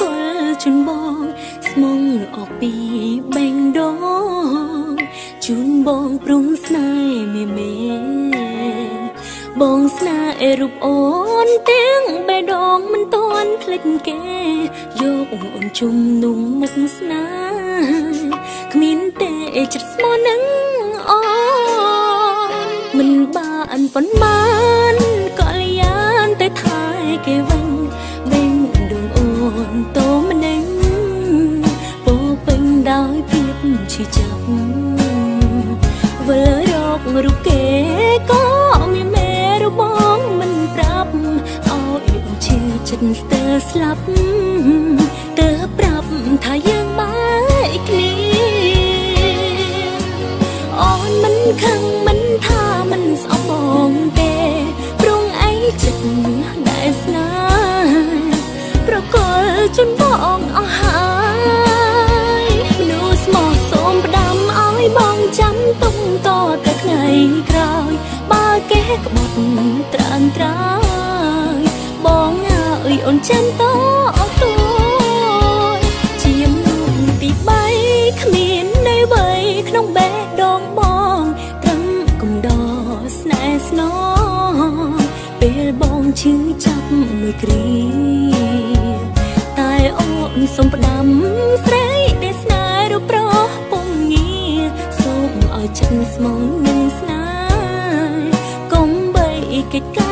កលជូនបងស្មងអស់ពីបេងដងជូនបងព្រំស្នេហ៍មេបងស្នេហ៍រូបអូនទាំងបេះដូងមិនតន់ភ្លេចគេយកអូនជុំនុំមុខស្នេហ៍គ្មានទេចិត្តស្មោះនឹងអូនមិនបានប៉ុន្មានក៏លយានតែថែគេវិញបេងដងអូនតោម្នឹងពោពេញដោយភាពឈឺចាប់វិលរករូបគេក៏មានមេបងមិនប្រាប់ឲ្យអូនឈឺចិត្តស្ទើរស្លាប់ទើបប្រាប់ថាយើងបែកគ្នាអូនមិនខឹងមិនថាមិនស្អប់បងទេព្រងអីចិត្តដែលស្នេហ៍ប្រកលជូនបងអស់ហើយមនុស្សស្មោះសូមផ្ដាំឲ្យបងចាំទុំតតែថ្ងៃក្រោយបើគេក្បត់ត្រានត្រើយបងអើយអូនចាំតទួយជាមនុស្សទី3គ្មាននៅអ្វីក្នុងបេះដូងបងត្រឹមកំដរស្នេហ៍ស្នងពេលបងឈឺចាប់មួយគ្រាតែអូនសូមផ្ដាំស្រីដែលស្នេហ៍រូបប្រុសពុំងារសូមឲ្យចិត្តស្មងនឹងស្នេហ៍កុំបីកិច្ច